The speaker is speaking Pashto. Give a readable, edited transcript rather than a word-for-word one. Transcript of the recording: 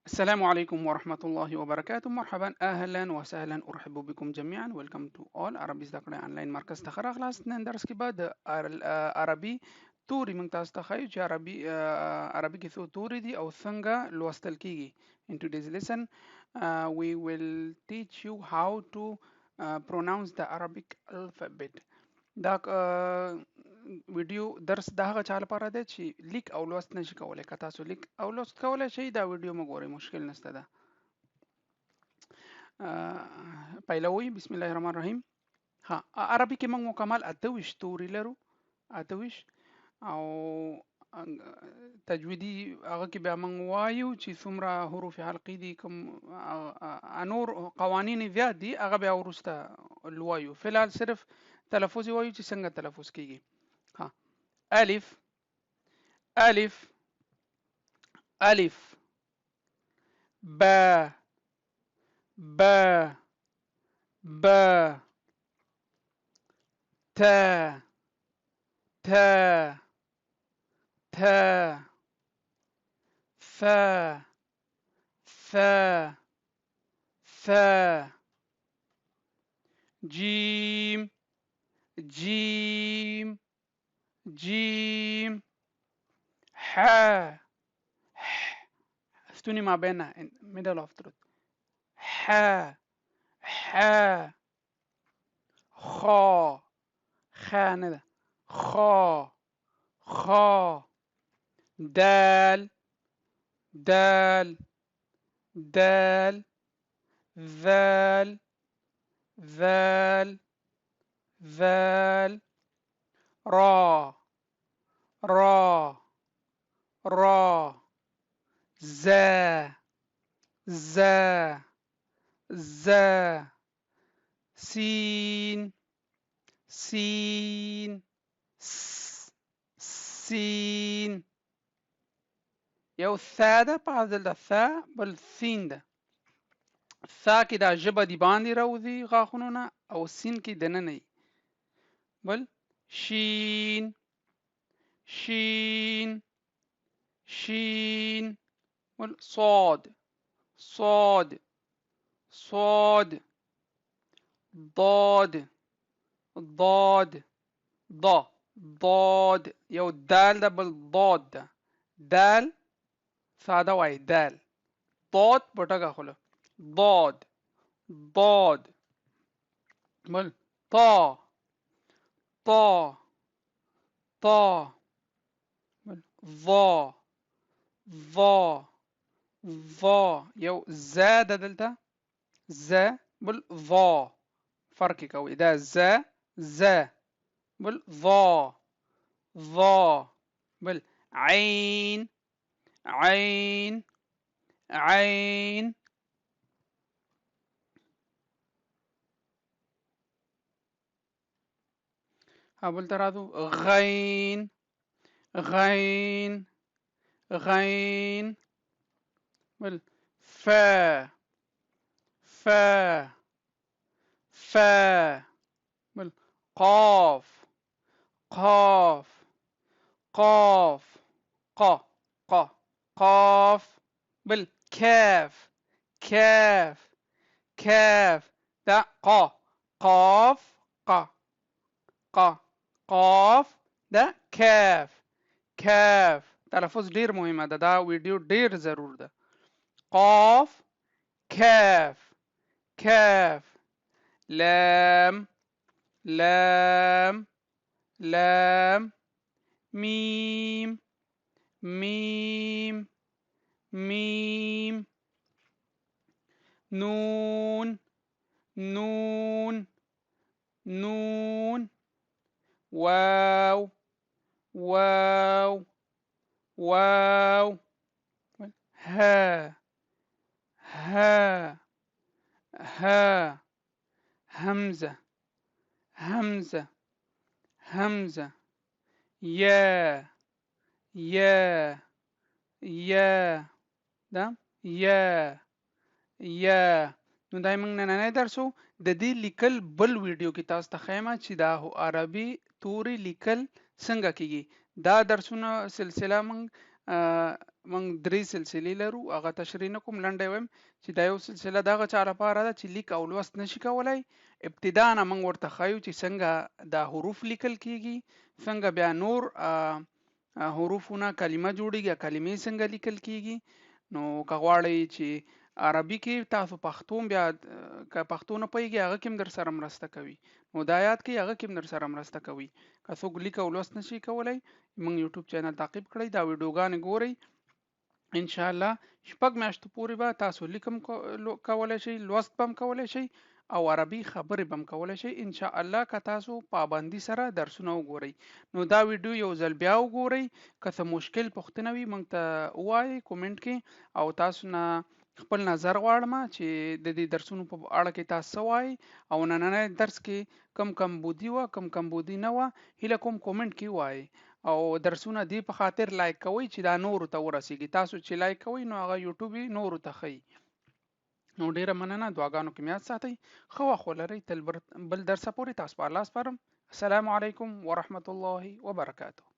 السلام عليكم ورحمة الله وبركاته. مرحبا، أهلا وسهلا، أرحب بكم جميعا. Welcome to all عربي زده کړئ آنلاین مرکز ته راغلاست. نن درس کې به د عربي توري موږ تاسو ته ښیو چې عربي کې څو توري دي او څنګه لوستل کیږي. In today's lesson we will teach you how to pronounce the Arabic alphabet. دا ویډیو درس د هغه چا لپاره دی چې لیک او لوست نشي کولای. که تاسو لیک او لوست کولای شئ دا ویډیو مو ګورئ، مشکل نشته ده. پیلوي بسم الله الرحمن الرحیم. ها، عربي کې موږ مکمل 28 توري لرو، 28 او تجویدي هغه کې بیا موږ وایو چې څومره حروف حلقي دي، کوم نور قوانین زیات دي هغه بیا وروسته لوایو. فلحال صرف تلفظ وایو چې څنګه تلفظ کیږي. ها، الف الف الف، با با با، تا تا تا، ثا ثا ثا، جيم جيم جيم، حا ح، ستوني ما بينها middle of throat، حا حا، خا خا نه ده، خا خا، دال دال دال، ذال ذال ذال، را را را، زا زا زا، سين سين سين. یو ثا ده په عدل د ثا، بل سین ده. ثا کې دا ژبه دی باندې راوځي غاښونو نه، او سین کې دننه یي. بل شین شین شین، بل صاد صاد صاد، ضاد ضاد ض ضاد، یو دال ده بل ضاد ده. دال ساده وای دال، ضاد پټکه خوله، ضاد ضاد، بل طا طا طا، بل ظا ظا ظا، یو زا ده دلته زا بل ظا، فرق کوي، دا زا زا بل ظا ظا، بل عين عين عين، بل ترادو غين غين غين، بل فا فا فا، بل قاف قاف قاف قا قا قاف، بل كاف كاف كاف، دا قا قاف قا قا قاف، دا كاف كاف. تلفظ ډیر مهمه ده، دا ویډیو ډیر ضرور ده. قاف كاف كاف، لام لام لام، ميم ميم ميم، نون نون نون، واو واو واو، ها ها ها، همزة همزة همزة، يا يا يا، دا يا يا. نو دا موږ نننی درسو د دې لیکل بل ویډیو کې تاسو ته ښیم چې دا عربي توري لیکل څنګه کیږي. دا درسونه سلسله موږ موږ 3 سلسلې لرو، هغه تشریح نه کوم، لنډه وایم چې دا یو سلسله د هغه چا لپاره ده چې لیک او لوست نشي کولای. ابتدا نه موږ ورته ښیو چې څنګه دا حروف لیکل کیږي، څنګه بیا نور حروفونه کلمه جوړیږي، کلمې څنګه لیکل کیږي. نو که غواړئ چې عربي کې تاسو پښتو بیا که پښتو نه پوهیږئ هغه کې هم در سره مرسته کوي، نو دا یاد کړئ هغه کې هم در سره مرسته کوي. که څوک لیک او لوست نشي کولای موږ یوټیوب چینل تعقیب کړئ، دا ویډیوګانې ګورئ، ان شاء الله شپږ میاشتو پورې به تاسو لیکم کولای شئ، لوست بم کولای شئ او عربي خبرې بم کولای شئ ان شاء الله که تاسو پابندي سره درسونه وګورئ. نو دا ویډیو یو ځل بیا وګورئ، که څه مشکل پوښتنه وي موږ ته ووایئ کومنټ کې، او تاسو نه خپل نظر غواړم چې د دې درسونو په اړه کې تاسو څه وایئ، او نننی درس کې کم کمبودي وه کم کمبودي نه وه، هیله کوم کومنټ کې ووایئ. او درسونه دی په خاطر لایک کوئ چې دا نورو ته ورسیږي، تاسو چې لایک کوئ نو هغه یوټیوب نورو ته ښیي. نو ډیره مننه، دعاګانو کې میاد ساتئ، ښه وخت ولرئ، تل بل درسه پورې تاسو په الله سپارم. السلام علیکم ورحمت الله وبرکاته.